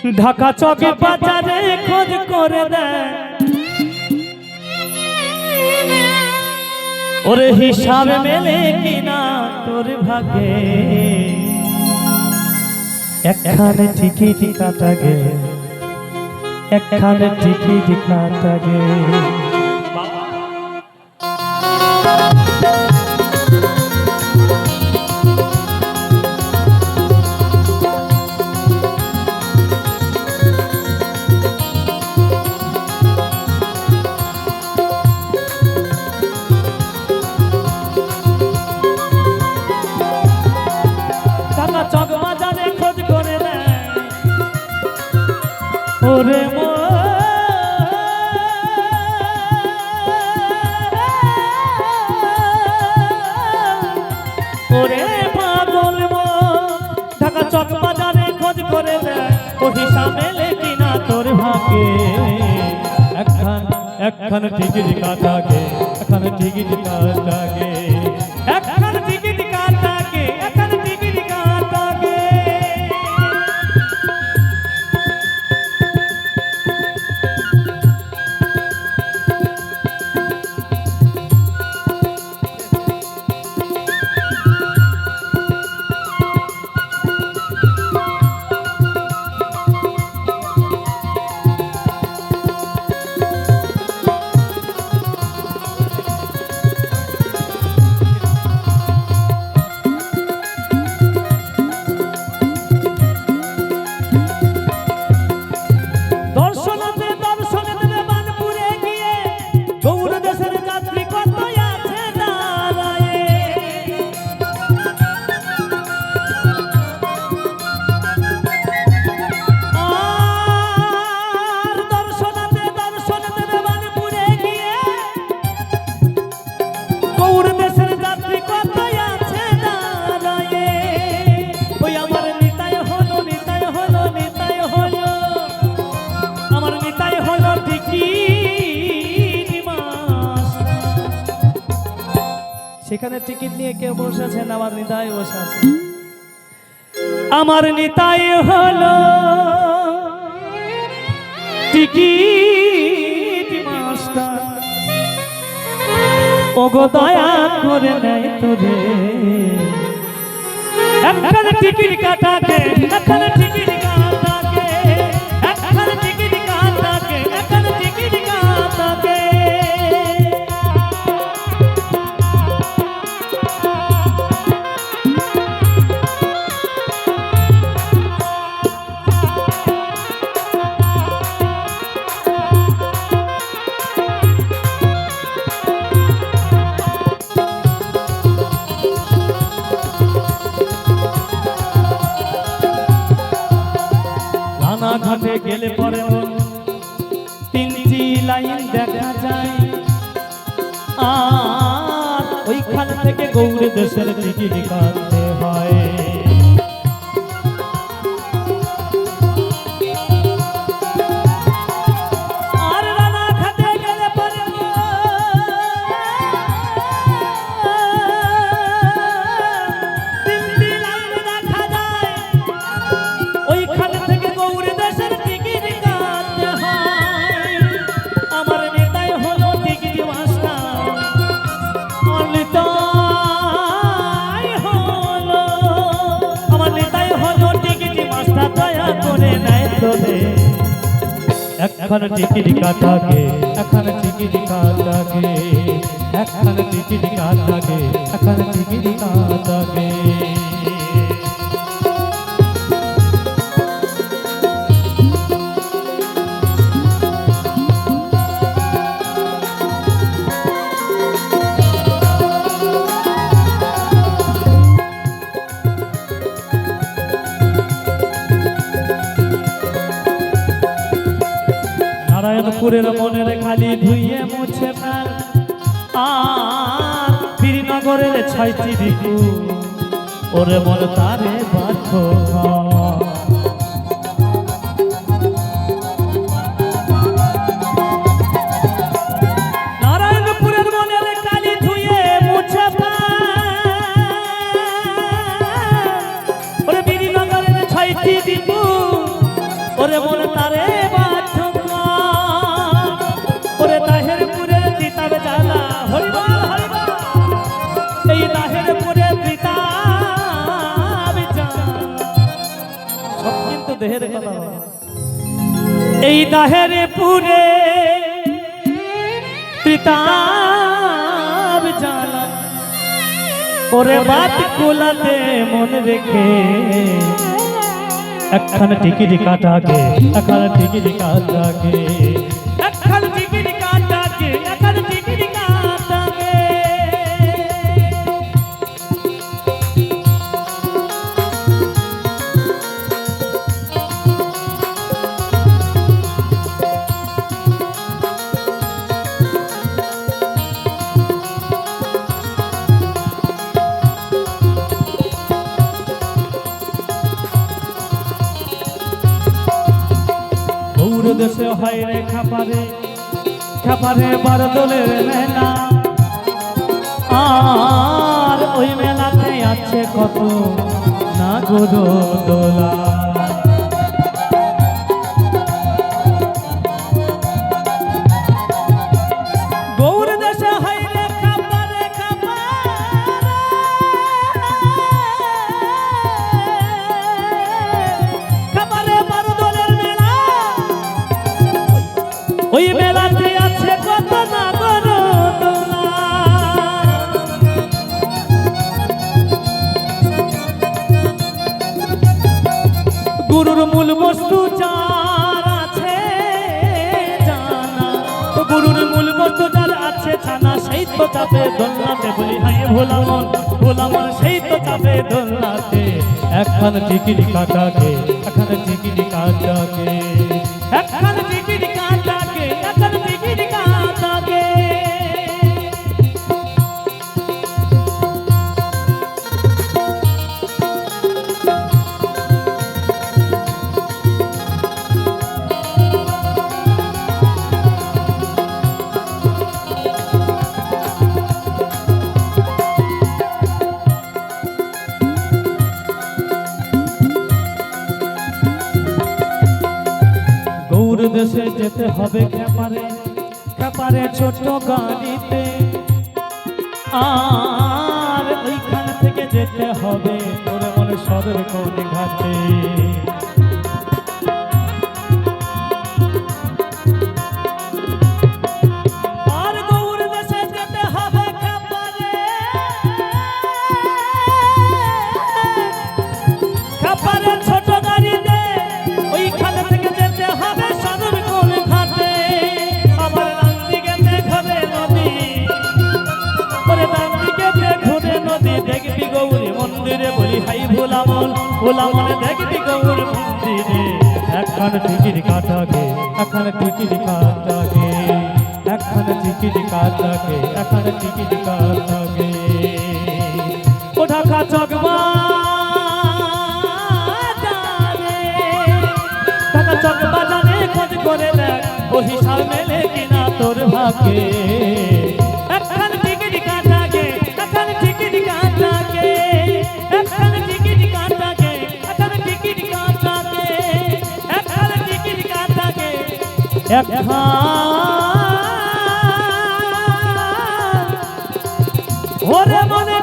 ঢাকা চকে বাজারে খোঁজ করে দেয় ওরে হিসাব মেলে কিনা তোর ভাগে একখানে টিকিট কাটা গে একখানে টিকিট কাটা গে ওরে ওরে পাগল ঢাকা চক বাজারে খোঁজ করে দেয় ও হিসাব মেলে কিনা তোর ভাগে একখান টিকিট কাটা গে একখান টিকিট কাটা গে একখান টিকিট কাটা গে একখান টিকিট কাটা গে সেখানে টিকিট নিয়ে কেউ বসে আছেন আমার নিতাই বসে আছে আমার নিতাই হলো টিকিট মাস্টার ওগো দয়া করে নেয় তোরে একখানে টিকিট কাটাকে একখানে টিকিট কাটাকে একখানে টিকিট কাটাকে একখানে টিকিট কাটাকে ঘাটে গেলে পরে তিনটি লাইন দেখা যায় আর ওইখান থেকে গৌড় দেশের টিকিট কাটতে হয় আর রানা ঘাটে গেলে পরে তিনটি লাইন দেখা যায় ওইখান থেকে গৌড় দেশের টিকিট কাটতে হয় আমার নেতাই হলো টিকিট মাস্টার আমার নেতাই হলো টিকিট মাস্টার দয়া করে নেয় তোরে এখন টিকিট কাটাকে এখন টিকিট কাটাকে এখন টিকিট কাটাকে এখন টিকিট কাটাকে নারায়ণপুরের মনের খালি ধুইয়ে মুছে প্রাণ আর শ্রীনগরের ৬টি ঋতু ওরে মন তারে বাধ্য নারায়ণপুরের মনের খালি ধুইয়ে মুছে প্রাণ ওরে শ্রীনগরের ৬টি ঋতু ওরে মন তারে বাধ্য ওরে তাহের পুরে দিতাব জ্বালা হরিবল হরিবল এই তাহের পুরে দিতাব জ্বালা সব কিন্তু দেহের কথা এই দাহের পুরে তিতাব জ্বালা ওরে বাত কুলাতে মন রেখে একখান টিকিট কাটাকে একখান টিকিট কাটাকে একখান টিকিট কাটাকে একখান টিকিট কাটাকে দূর দেশে হয় রে খাপারে খাপারে বারদলের মেলা আর ওই মেলাতে আছে কত না গরু দোলা গৌর দেশে হয় রে খাপারে খাপারে বারদলের মেলা ওই মেলাতে আছে কত না গরু দোলা গুরুর মূল বস্তু যার আছে জানা তো গুরুর মূল বস্তু যার আছে জানা সেই তো চাপে দোলনাতে বলি হাই ভোলা মন সেই তো চাপে দোলনাতে একখান টিকিট কাটাকে একখান টিকিট কাটাকে একখান টিকিট কাটাকে একখান টিকিট কাটাকে গৌর দেশে যেতে হবে খেপারে খেপারে ছোট গাড়িতে আর ওইখান থেকে যেতে হবে তোর মনে সদর কোন ঘাটে আর গৌর দেশে যেতে হবে খেপারে খেপারে ছোট গাড়িতে ওইখান থেকে যেতে হবে সদর কোন ঘাটে আমার ডান দিকে ঘরে নদী ওরে ডান দিকে ঘুরে নদী দেখবি গৌরী মন্দিরে বলি হাই ভোলা মন দেখবি গৌর মন্দিরে একখান টিকিট কাটাকে একখান টিকিট কাটাকে একখান টিকিট কাটাকে একখান টিকিট কাটাকে ও ঢাকা চকবা ঢাকা চক বাজারে খোঁজ করে দেখ ও হিসাব মেলে কিনা তোর ভাগে একখান টিকিট কাটাকে একখান টিকিট কাটাকে একখান টিকিট কাটাকে একখান টিকিট কাটাকে একখান টিকিট কাটাকে একখান ওরে মনে